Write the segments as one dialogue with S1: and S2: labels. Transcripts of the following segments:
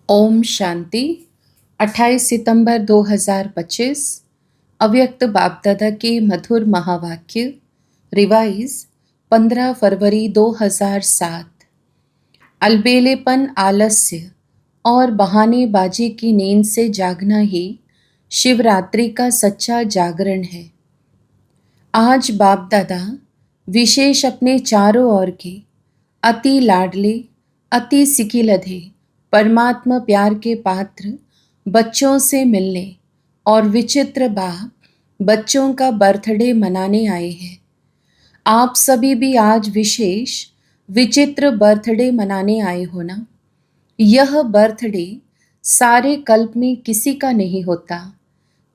S1: ओम शांति। 28 सितंबर 2025 अव्यक्त बाप दादा के मधुर महावाक्य। रिवाइज 15 फरवरी 2007। अलबेलेपन, आलस्य और बहानेबाजी की नींद से जागना ही शिवरात्रि का सच्चा जागरण है। आज बाप दादा विशेष अपने चारों ओर के अति लाडले, अति सिकिलधे परमात्मा प्यार के पात्र बच्चों से मिलने और विचित्र बाप बच्चों का बर्थडे मनाने आए हैं। आप सभी भी आज विशेष विचित्र बर्थडे मनाने आए हो ना। यह बर्थडे सारे कल्प में किसी का नहीं होता।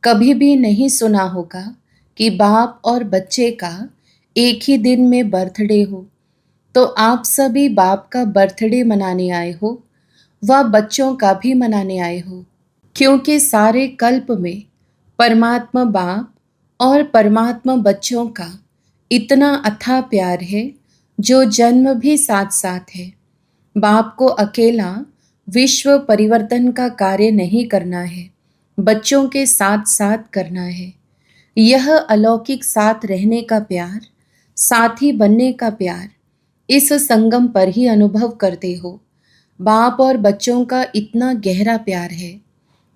S1: कभी भी नहीं सुना होगा कि बाप और बच्चे का एक ही दिन में बर्थडे हो। तो आप सभी बाप का बर्थडे मनाने आए हो, वह बच्चों का भी मनाने आए हो, क्योंकि सारे कल्प में परमात्मा बाप और परमात्मा बच्चों का इतना अथाह प्यार है जो जन्म भी साथ साथ है। बाप को अकेला विश्व परिवर्तन का कार्य नहीं करना है, बच्चों के साथ साथ करना है। यह अलौकिक साथ रहने का प्यार, साथी बनने का प्यार इस संगम पर ही अनुभव करते हो। बाप और बच्चों का इतना गहरा प्यार है।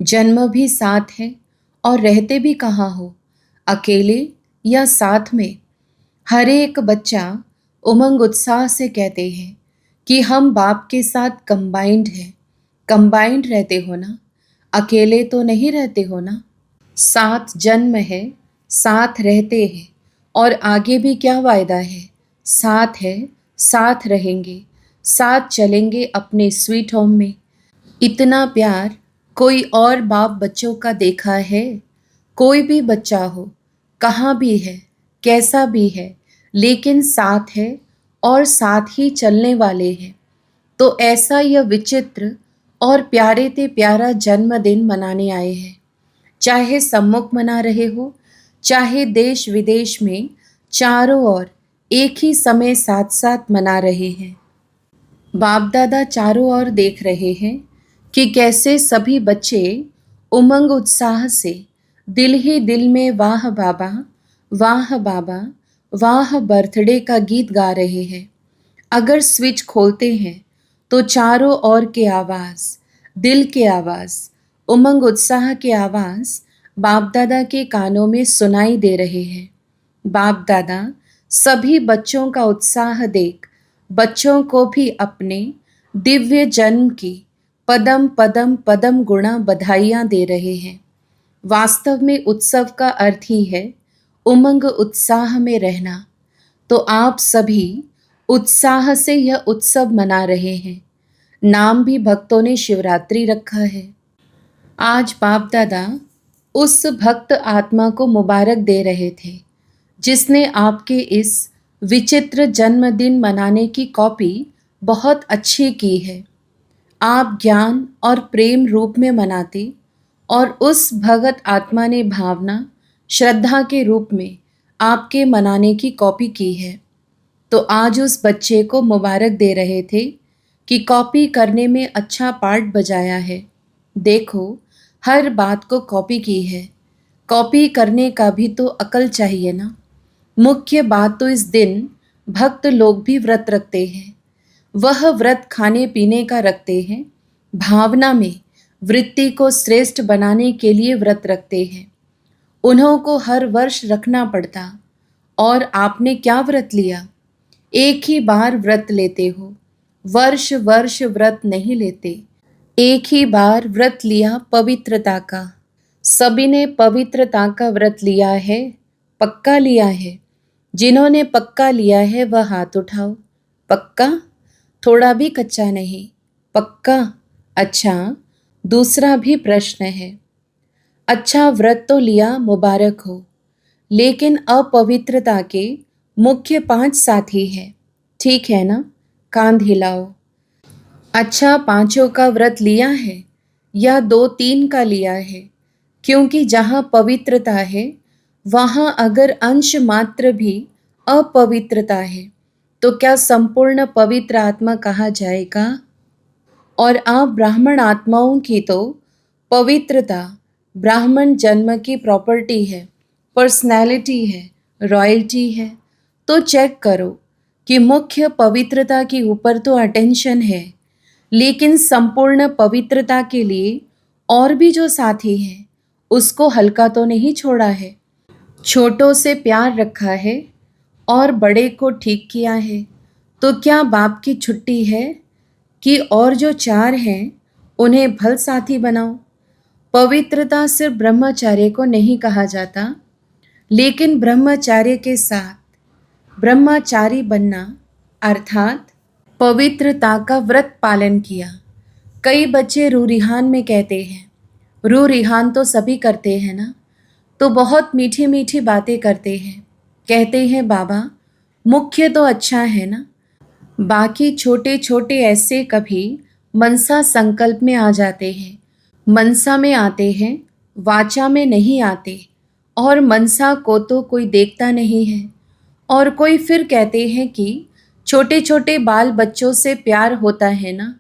S1: जन्म भी साथ है और रहते भी कहाँ हो, अकेले या साथ में। हर एक बच्चा उमंग उत्साह से कहते हैं कि हम बाप के साथ कंबाइंड हैं। कंबाइंड रहते हो ना, अकेले तो नहीं रहते हो ना। साथ जन्म है, साथ रहते हैं और आगे भी क्या वायदा है, साथ है, साथ रहेंगे, साथ चलेंगे अपने स्वीट होम में। इतना प्यार कोई और बाप बच्चों का देखा है? कोई भी बच्चा हो, कहाँ भी है, कैसा भी है, लेकिन साथ है और साथ ही चलने वाले हैं। तो ऐसा यह विचित्र और प्यारे ते प्यारा जन्मदिन मनाने आए हैं। चाहे सम्मुख मना रहे हो, चाहे देश विदेश में चारों ओर एक ही समय साथ साथ मना रहे हैं। बाप दादा चारों ओर देख रहे हैं कि कैसे सभी बच्चे उमंग उत्साह से दिल ही दिल में वाह बाबा, वाह बाबा, वाह बर्थडे का गीत गा रहे हैं। अगर स्विच खोलते हैं तो चारों ओर के आवाज़, दिल के आवाज़, उमंग उत्साह के आवाज़ बाप दादा के कानों में सुनाई दे रहे हैं। बाप दादा सभी बच्चों का उत्साह देख बच्चों को भी अपने दिव्य जन्म की पदम पदम पदम गुणा बधाइयाँ दे रहे हैं। वास्तव में उत्सव का अर्थ ही है उमंग उत्साह में रहना। तो आप सभी उत्साह से यह उत्सव मना रहे हैं। नाम भी भक्तों ने शिवरात्रि रखा है। आज बाप दादा उस भक्त आत्मा को मुबारक दे रहे थे जिसने आपके इस विचित्र जन्मदिन मनाने की कॉपी बहुत अच्छी की है। आप ज्ञान और प्रेम रूप में मनाते और उस भगत आत्मा ने भावना, श्रद्धा के रूप में आपके मनाने की कॉपी की है। तो आज उस बच्चे को मुबारक दे रहे थे कि कॉपी करने में अच्छा पार्ट बजाया है। देखो, हर बात को कॉपी की है। कॉपी करने का भी तो अकल चाहिए ना। मुख्य बात तो इस दिन भक्त लोग भी व्रत रखते हैं। वह व्रत खाने पीने का रखते हैं, भावना में वृत्ति को श्रेष्ठ बनाने के लिए व्रत रखते हैं। उन्हों को हर वर्ष रखना पड़ता। और आपने क्या व्रत लिया? एक ही बार व्रत लेते हो, वर्ष वर्ष व्रत नहीं लेते। एक ही बार व्रत लिया पवित्रता का। सभी ने पवित्रता का व्रत लिया है, पक्का लिया है। जिन्होंने पक्का लिया है वह हाथ उठाओ। पक्का? थोड़ा भी कच्चा नहीं, पक्का? अच्छा, दूसरा भी प्रश्न है। अच्छा, व्रत तो लिया, मुबारक हो, लेकिन अपवित्रता के मुख्य 5 साथी हैं, ठीक है ना? कांध हिलाओ। अच्छा, पांचों का व्रत लिया है या 2-3 का लिया है? क्योंकि जहाँ पवित्रता है वहाँ अगर अंश मात्र भी अपवित्रता है तो क्या संपूर्ण पवित्र आत्मा कहा जाएगा? और आप ब्राह्मण आत्माओं की तो पवित्रता ब्राह्मण जन्म की प्रॉपर्टी है, पर्सनैलिटी है, रॉयल्टी है। तो चेक करो कि मुख्य पवित्रता के ऊपर तो अटेंशन है, लेकिन संपूर्ण पवित्रता के लिए और भी जो साथी हैं उसको हल्का तो नहीं छोड़ा है। छोटों से प्यार रखा है और बड़े को ठीक किया है। तो क्या बाप की छुट्टी है कि और जो चार हैं उन्हें भल साथी बनाओ। पवित्रता सिर्फ ब्रह्मचार्य को नहीं कहा जाता, लेकिन ब्रह्मचार्य के साथ ब्रह्मचारी बनना अर्थात पवित्रता का व्रत पालन किया। कई बच्चे रूरिहान में कहते हैं, रूरिहान तो सभी करते हैं ना, तो बहुत मीठी मीठी बातें करते हैं। कहते हैं बाबा मुख्य तो अच्छा है ना, बाकी छोटे छोटे ऐसे कभी मनसा संकल्प में आ जाते हैं, मनसा में आते हैं, वाचा में नहीं आते। और मनसा को तो कोई देखता नहीं है। और कोई फिर कहते हैं कि छोटे छोटे बाल बच्चों से प्यार होता है ना,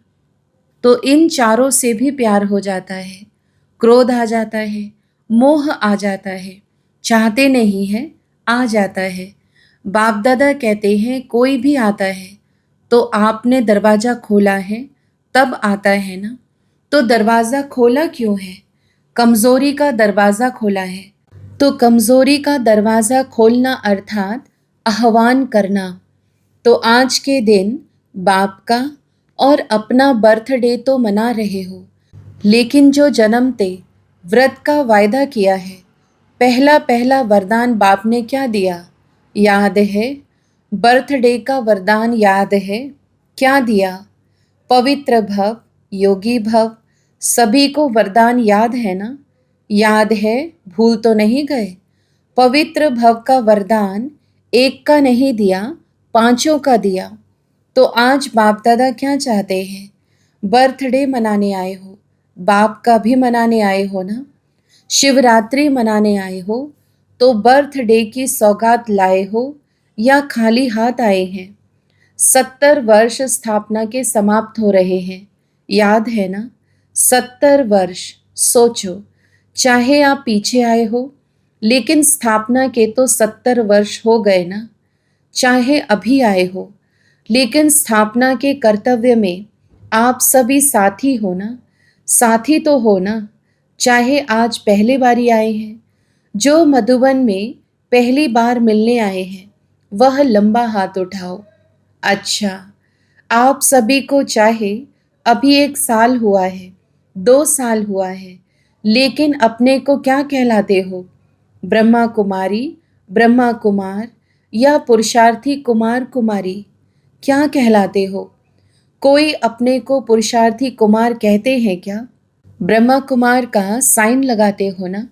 S1: तो इन चारों से भी प्यार हो जाता है, क्रोध आ जाता है, मोह आ जाता है, चाहते नहीं है, आ जाता है। बाप दादा कहते हैं कोई भी आता है तो आपने दरवाज़ा खोला है तब आता है ना, तो दरवाज़ा खोला क्यों है? कमज़ोरी का दरवाज़ा खोला है। तो कमज़ोरी का दरवाज़ा खोलना अर्थात आह्वान करना। तो आज के दिन बाप का और अपना बर्थडे तो मना रहे हो, लेकिन जो जन्मते व्रत का वायदा किया है, पहला पहला वरदान बाप ने क्या दिया याद है? बर्थडे का वरदान याद है? क्या दिया? पवित्र भव, योगी भव। सभी को वरदान याद है ना? याद है, भूल तो नहीं गए? पवित्र भव का वरदान एक का नहीं दिया, पांचों का दिया। तो आज बाप दादा क्या चाहते हैं? बर्थडे मनाने आए हो, बाप का भी मनाने आए हो ना? शिवरात्रि मनाने आए हो तो बर्थडे की सौगात लाए हो या खाली हाथ आए हैं? 70 वर्ष स्थापना के समाप्त हो रहे हैं, याद है ना? 70 वर्ष। सोचो, चाहे आप पीछे आए हो, लेकिन स्थापना के तो 70 वर्ष हो गए ना। चाहे अभी आए हो, लेकिन स्थापना के कर्तव्य में आप सभी साथी हो ना, साथी तो हो ना। चाहे आज पहली बारी आए हैं, जो मधुबन में पहली बार मिलने आए हैं वह लंबा हाथ उठाओ। अच्छा, आप सभी को चाहे अभी 1 साल हुआ है, 2 साल हुआ है, लेकिन अपने को क्या कहलाते हो? ब्रह्मा कुमारी, ब्रह्मा कुमार या पुरुषार्थी कुमार कुमारी क्या कहलाते हो? कोई अपने को पुरुषार्थी कुमार कहते हैं क्या? ब्रह्मा कुमार का साइन लगाते हो ना?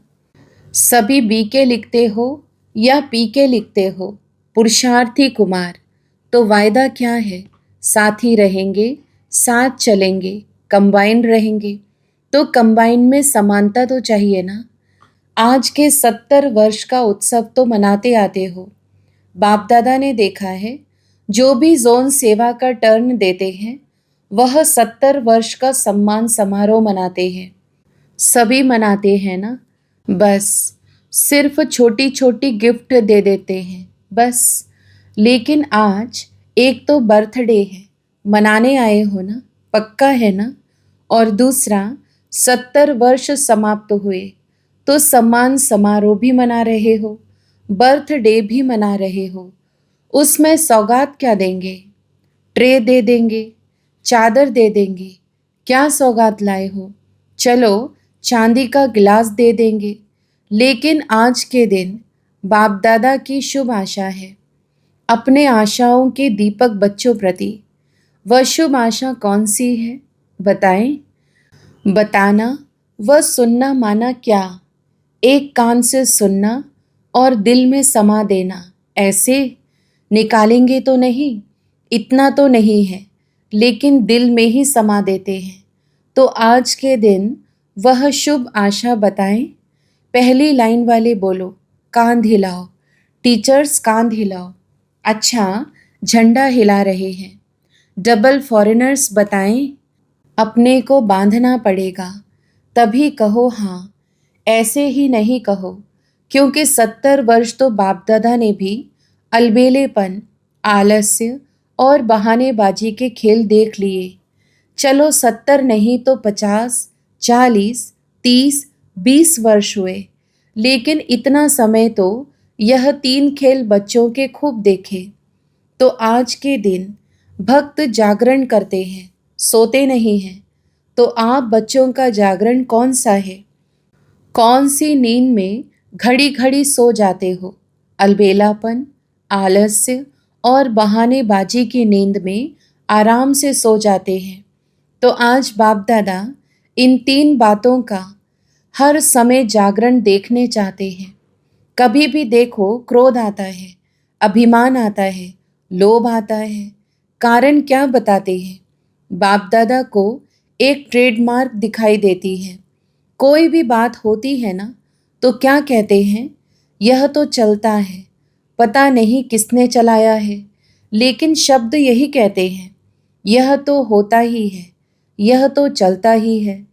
S1: सभी बी के लिखते हो या पी के लिखते हो? पुरुषार्थी कुमार। तो वायदा क्या है? साथ ही रहेंगे, साथ चलेंगे, कंबाइंड रहेंगे। तो कंबाइंड में समानता तो चाहिए ना। आज के 70 वर्ष का उत्सव तो मनाते आते हो। बाप दादा ने देखा है, जो भी जोन सेवा का टर्न देते हैं वह 70 वर्ष का सम्मान समारोह मनाते हैं। सभी मनाते हैं ना, बस सिर्फ छोटी छोटी गिफ्ट दे देते हैं बस। लेकिन आज एक तो बर्थडे है, मनाने आए हो ना, पक्का है ना? और दूसरा 70 वर्ष समाप्त हुए तो सम्मान समारोह भी मना रहे हो, बर्थडे भी मना रहे हो। उसमें सौगात क्या देंगे? ट्रे दे देंगे, चादर दे देंगे। क्या सौगात लाए हो? चलो चांदी का गिलास दे देंगे। लेकिन आज के दिन बाप दादा की शुभ आशा है, अपने आशाओं के दीपक बच्चों प्रति। वह शुभ आशा कौन सी है बताएं? बताना व सुनना माना क्या? एक कान से सुनना और दिल में समा देना, ऐसे निकालेंगे तो नहीं, इतना तो नहीं है, लेकिन दिल में ही समा देते हैं। तो आज के दिन वह शुभ आशा बताएं। पहली लाइन वाले बोलो, कांध हिलाओ। टीचर्स कांध हिलाओ। अच्छा, झंडा हिला रहे हैं। डबल फॉरेनर्स बताएं। अपने को बांधना पड़ेगा, तभी कहो हाँ, ऐसे ही नहीं कहो। क्योंकि 70 वर्ष तो बाप दादा ने भी अलबेलेपन, आलस्य और बहानेबाजी के खेल देख लिए। चलो 70 नहीं तो 50, 40, 30, 20 वर्ष हुए, लेकिन इतना समय तो यह तीन खेल बच्चों के खूब देखे। तो आज के दिन भक्त जागरण करते हैं, सोते नहीं हैं। तो आप बच्चों का जागरण कौन सा है? कौन सी नींद में घड़ी घड़ी सो जाते हो? अलबेलापन, आलस्य और बहानेबाजी की नींद में आराम से सो जाते हैं। तो आज बाप दादा इन तीन बातों का हर समय जागरण देखने चाहते हैं। कभी भी देखो, क्रोध आता है, अभिमान आता है, लोभ आता है, कारण क्या बताते हैं? बाप दादा को एक ट्रेडमार्क दिखाई देती है। कोई भी बात होती है ना, तो क्या कहते हैं? यह तो चलता है, पता नहीं किसने चलाया है, लेकिन शब्द यही कहते हैं, यह तो होता ही है, यह तो चलता ही है,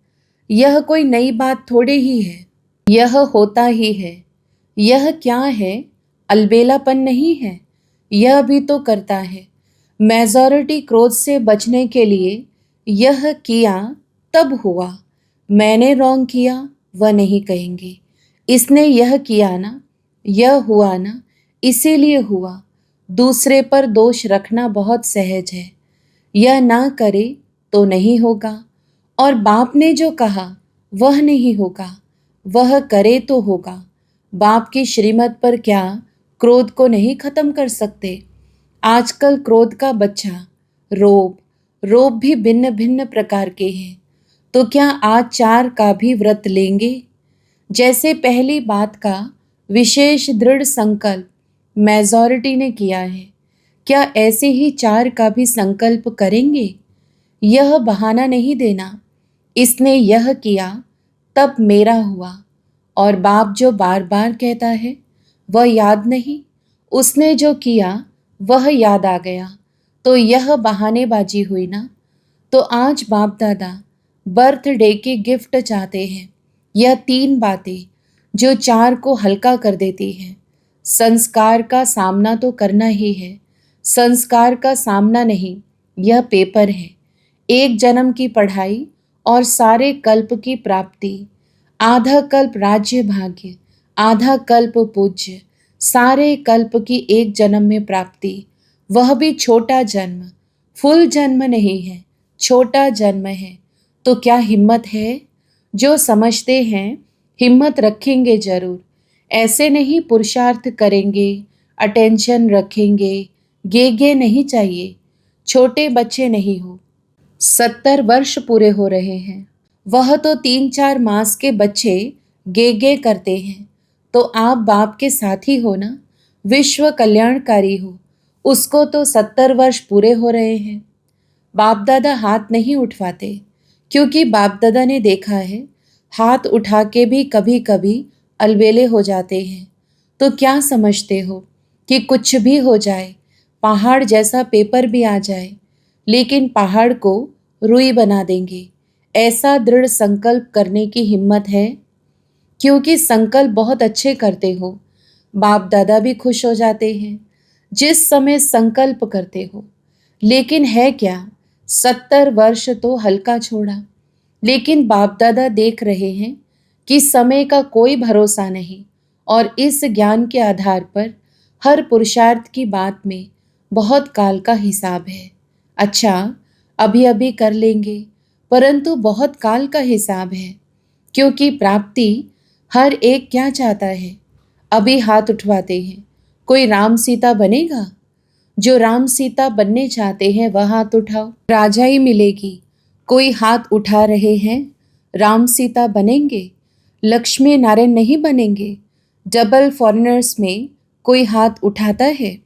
S1: यह कोई नई बात थोड़े ही है, यह होता ही है। यह क्या है? अलबेलापन नहीं है, यह भी तो करता है। मेजॉरिटी क्रोध से बचने के लिए यह किया तब हुआ। मैंने रॉन्ग किया वह नहीं कहेंगे, इसने यह किया ना, यह हुआ ना, इसीलिए हुआ। दूसरे पर दोष रखना बहुत सहज है। यह ना करे तो नहीं होगा, और बाप ने जो कहा वह नहीं होगा, वह करे तो होगा। बाप की श्रीमत पर क्या क्रोध को नहीं खत्म कर सकते? आजकल क्रोध का बच्चा रोब, रोब भी भिन्न भिन्न प्रकार के हैं। तो क्या आज 4 का भी व्रत लेंगे? जैसे पहली बात का विशेष दृढ़ संकल्प मेजॉरिटी ने किया है, क्या ऐसे ही 4 का भी संकल्प करेंगे? यह बहाना नहीं देना, इसने यह किया तब मेरा हुआ। और बाप जो बार बार कहता है वह याद नहीं, उसने जो किया वह याद आ गया, तो यह बहानेबाजी हुई ना। तो आज बाप दादा बर्थडे के गिफ्ट चाहते हैं। यह 3 बातें जो 4 को हल्का कर देती हैं। संस्कार का सामना तो करना ही है, संस्कार का सामना नहीं, यह पेपर है। एक जन्म की पढ़ाई और सारे कल्प की प्राप्ति। आधा कल्प राज्य भाग्य, आधा कल्प पूज्य, सारे कल्प की एक जन्म में प्राप्ति। वह भी छोटा जन्म, फुल जन्म नहीं है, छोटा जन्म है। तो क्या हिम्मत है? जो समझते हैं हिम्मत रखेंगे जरूर। ऐसे नहीं पुरुषार्थ करेंगे, अटेंशन रखेंगे, गे नहीं चाहिए। छोटे बच्चे नहीं हो, 70 वर्ष पूरे हो रहे हैं। वह तो 3-4 मास के बच्चे गे करते हैं। तो आप बाप के साथी हो ना, विश्व कल्याणकारी हो। उसको तो 70 वर्ष पूरे हो रहे हैं। बाप दादा हाथ नहीं उठवाते, क्योंकि बाप दादा ने देखा है हाथ उठा के भी कभी कभी अलबेले हो जाते हैं। तो क्या समझते हो कि कुछ भी हो जाए, पहाड़ जैसा पेपर भी आ जाए, लेकिन पहाड़ को रुई बना देंगे? ऐसा दृढ़ संकल्प करने की हिम्मत है? क्योंकि संकल्प बहुत अच्छे करते हो, बाप दादा भी खुश हो जाते हैं जिस समय संकल्प करते हो। लेकिन है क्या, 70 वर्ष तो हल्का छोड़ा, लेकिन बाप दादा देख रहे हैं कि समय का कोई भरोसा नहीं, और इस ज्ञान के आधार पर हर पुरुषार्थ की बात में बहुत काल का हिसाब है। अच्छा, अभी अभी कर लेंगे, परंतु बहुत काल का हिसाब है। क्योंकि प्राप्ति हर एक क्या चाहता है? अभी हाथ उठवाते हैं, कोई राम सीता बनेगा? जो राम सीता बनने चाहते हैं वह हाथ उठाओ, राजा ही मिलेगी। कोई हाथ उठा रहे हैं, राम सीता बनेंगे, लक्ष्मी नारायण नहीं बनेंगे। डबल फॉरेनर्स में कोई हाथ उठाता है?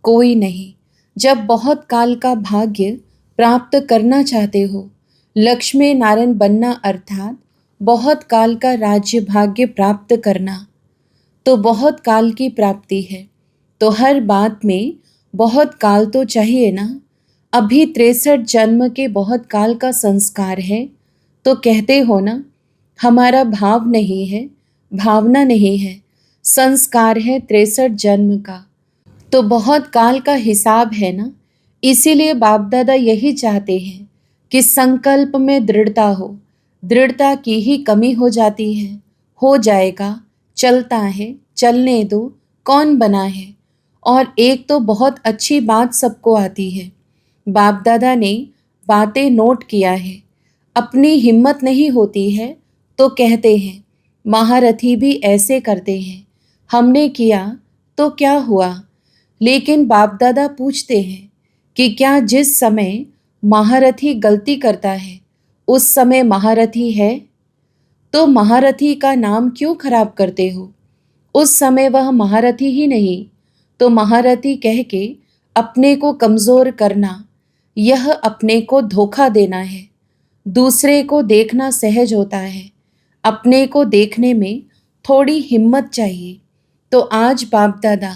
S1: कोई नहीं। जब बहुत काल का भाग्य प्राप्त करना चाहते हो, लक्ष्मी नारायण बनना अर्थात बहुत काल का राज्य भाग्य प्राप्त करना, तो बहुत काल की प्राप्ति है। तो हर बात में बहुत काल तो चाहिए ना। अभी 63 जन्म के बहुत काल का संस्कार है, तो कहते हो ना, हमारा भाव नहीं है, भावना नहीं है, संस्कार है 63 जन्म का। तो बहुत काल का हिसाब है ना। इसीलिए बाप दादा यही चाहते हैं कि संकल्प में दृढ़ता हो। दृढ़ता की ही कमी हो जाती है। हो जाएगा, चलता है, चलने दो, कौन बना है। और एक तो बहुत अच्छी बात सबको आती है, बाप दादा ने बातें नोट किया है। अपनी हिम्मत नहीं होती है तो कहते हैं महारथी भी ऐसे करते हैं, हमने किया तो क्या हुआ। लेकिन बाप दादा पूछते हैं कि क्या जिस समय महारथी गलती करता है उस समय महारथी है, तो महारथी का नाम क्यों खराब करते हो। उस समय वह महारथी ही नहीं, तो महारथी कह के अपने को कमज़ोर करना, यह अपने को धोखा देना है। दूसरे को देखना सहज होता है, अपने को देखने में थोड़ी हिम्मत चाहिए। तो आज बाप दादा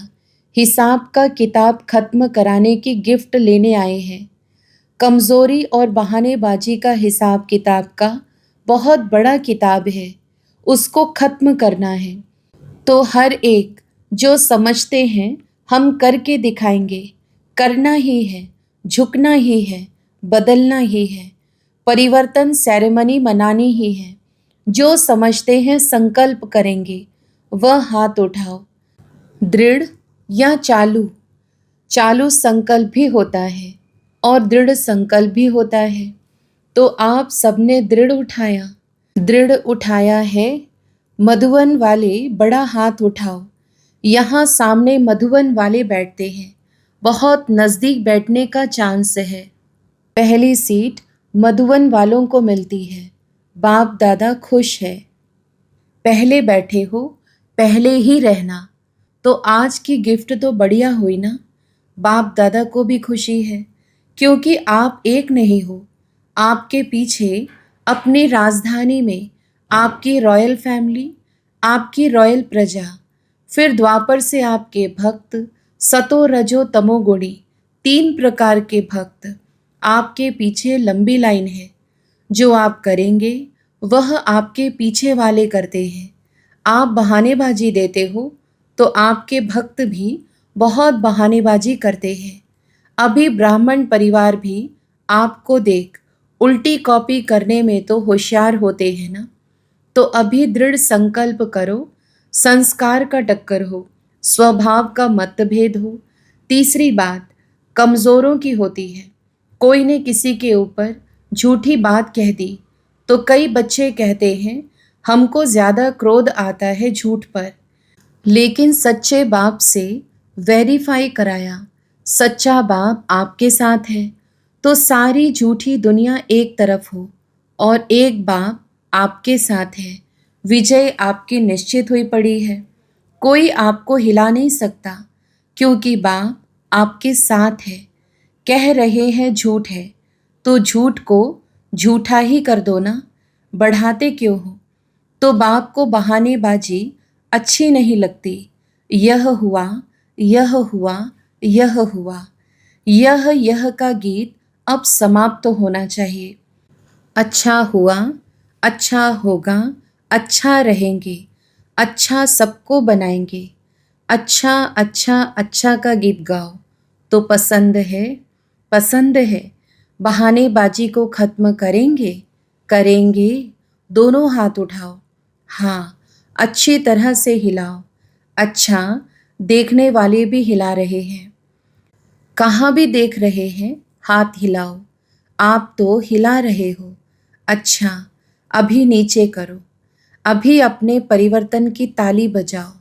S1: हिसाब का किताब खत्म कराने की गिफ्ट लेने आए हैं। कमज़ोरी और बहानेबाजी का हिसाब किताब का बहुत बड़ा किताब है, उसको खत्म करना है। तो हर एक जो समझते हैं हम करके दिखाएंगे, करना ही है, झुकना ही है, बदलना ही है, परिवर्तन सेरेमनी मनानी ही है। जो समझते हैं संकल्प करेंगे, वह हाथ उठाओ। दृढ़ या चालू, चालू संकल्प भी होता है और दृढ़ संकल्प भी होता है। तो आप सबने दृढ़ उठाया है। मधुवन वाले बड़ा हाथ उठाओ। यहाँ सामने मधुवन वाले बैठते हैं, बहुत नज़दीक बैठने का चांस है। पहली सीट मधुवन वालों को मिलती है। बाप दादा खुश है। पहले बैठे हो, पहले ही रहना। तो आज की गिफ्ट तो बढ़िया हुई ना। बाप दादा को भी खुशी है, क्योंकि आप एक नहीं हो। आपके पीछे अपनी राजधानी में आपकी रॉयल फैमिली, आपकी रॉयल प्रजा, फिर द्वापर से आपके भक्त, सतो रजो तमोगुणी, 3 प्रकार के भक्त आपके पीछे लंबी लाइन है। जो आप करेंगे वह आपके पीछे वाले करते हैं। आप बहानेबाजी देते हो तो आपके भक्त भी बहुत बहानेबाजी करते हैं। अभी ब्राह्मण परिवार भी आपको देख उल्टी कॉपी करने में तो होशियार होते हैं ना। तो अभी दृढ़ संकल्प करो, संस्कार का टक्कर हो, स्वभाव का मतभेद हो। तीसरी बात कमज़ोरों की होती है। कोई ने किसी के ऊपर झूठी बात कह दी तो कई बच्चे कहते हैं हमको ज़्यादा क्रोध आता है झूठ पर। लेकिन सच्चे बाप से वेरीफाई कराया, सच्चा बाप आपके साथ है, तो सारी झूठी दुनिया एक तरफ हो और एक बाप आपके साथ है। विजय आपकी निश्चित हुई पड़ी है। कोई आपको हिला नहीं सकता, क्योंकि बाप आपके साथ है। कह रहे हैं झूठ है, तो झूठ को झूठा ही कर दो ना, बढ़ाते क्यों हो। तो बाप को बहानेबाजी अच्छी नहीं लगती। यह हुआ, यह हुआ, यह हुआ, यह का गीत अब समाप्त तो होना चाहिए। अच्छा हुआ, अच्छा होगा, अच्छा रहेंगे, अच्छा सबको बनाएंगे, अच्छा अच्छा अच्छा का गीत गाओ। तो पसंद है, पसंद है। बहानेबाजी को खत्म करेंगे, करेंगे। दोनों हाथ उठाओ। हाँ, अच्छी तरह से हिलाओ। अच्छा, देखने वाले भी हिला रहे हैं। कहाँ भी देख रहे हैं, हाथ हिलाओ। आप तो हिला रहे हो। अच्छा, अभी नीचे करो। अभी अपने परिवर्तन की ताली बजाओ।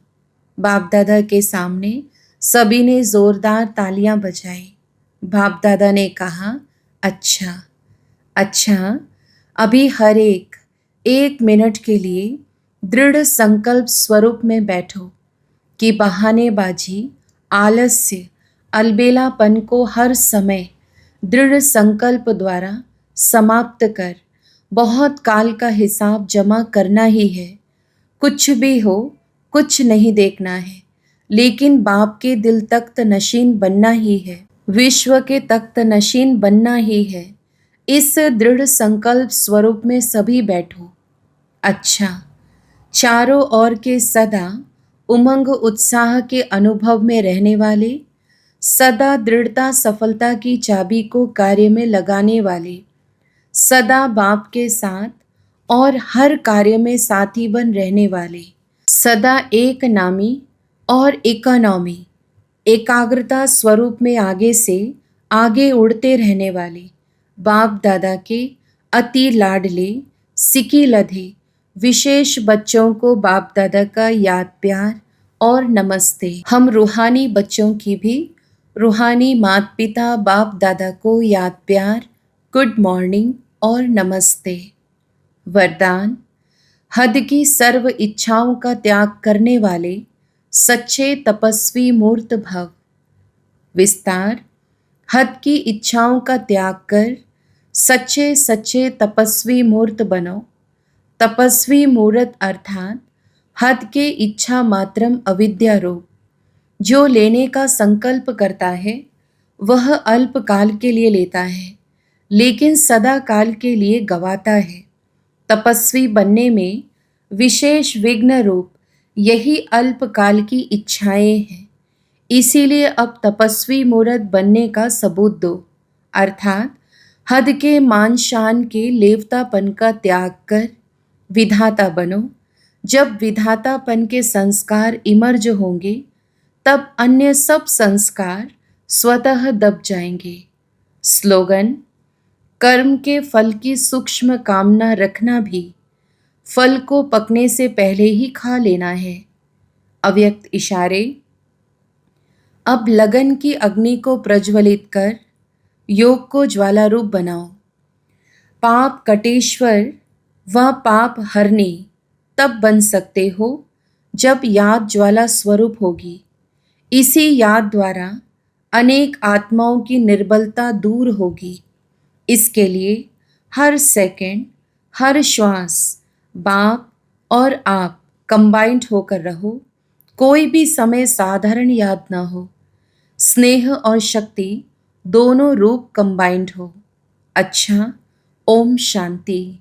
S1: बाप दादा के सामने सभी ने जोरदार तालियां बजाई। बाप दादा ने कहा, अच्छा अच्छा। अभी हर एक मिनट के लिए दृढ़ संकल्प स्वरूप में बैठो कि बहानेबाजी, आलस्य, अलबेलापन को हर समय दृढ़ संकल्प द्वारा समाप्त कर बहुत काल का हिसाब जमा करना ही है। कुछ भी हो, कुछ नहीं देखना है, लेकिन बाप के दिल तख्त नशीन बनना ही है। विश्व के तख्त नशीन बनना ही है, इस दृढ़ संकल्प स्वरूप में सभी बैठो। अच्छा, चारों ओर के सदा उमंग उत्साह के अनुभव में रहने वाले, सदा दृढ़ता सफलता की चाबी को कार्य में लगाने वाले, सदा बाप के साथ और हर कार्य में साथी बन रहने वाले, सदा एक नामी और इकोनॉमी एकाग्रता स्वरूप में आगे से आगे उड़ते रहने वाले बाप दादा के अति लाडले सिकी लधे विशेष बच्चों को बाप दादा का याद प्यार और नमस्ते। हम रूहानी बच्चों की भी रूहानी माता पिता बाप दादा को याद प्यार, गुड मॉर्निंग और नमस्ते। वरदान: हद की सर्व इच्छाओं का त्याग करने वाले सच्चे तपस्वी मूर्त भव। विस्तार: हद की इच्छाओं का त्याग कर सच्चे सच्चे तपस्वी मूर्त बनो। तपस्वी मूर्त अर्थात हद के इच्छा मात्रम अविद्या रूप। जो लेने का संकल्प करता है वह अल्प काल के लिए लेता है, लेकिन सदा काल के लिए गवाता है। तपस्वी बनने में विशेष विघ्न रूप यही अल्पकाल की इच्छाएं हैं। इसीलिए अब तपस्वी मूर्त बनने का सबूत दो, अर्थात हद के मान शान के लेवतापन का त्याग कर विधाता बनो। जब विधातापन के संस्कार इमर्ज होंगे तब अन्य सब संस्कार स्वतः दब जाएंगे। स्लोगन: कर्म के फल की सूक्ष्म कामना रखना भी फल को पकने से पहले ही खा लेना है। अव्यक्त इशारे: अब लगन की अग्नि को प्रज्वलित कर योग को ज्वाला रूप बनाओ। पाप कटेश्वर व पाप हरनी तब बन सकते हो जब याद ज्वाला स्वरूप होगी। इसी याद द्वारा अनेक आत्माओं की निर्बलता दूर होगी। इसके लिए हर सेकंड, हर श्वास बाप और आप कंबाइंड होकर रहो। कोई भी समय साधारण याद ना हो। स्नेह और शक्ति दोनों रूप कंबाइंड हो। अच्छा, ओम शांति।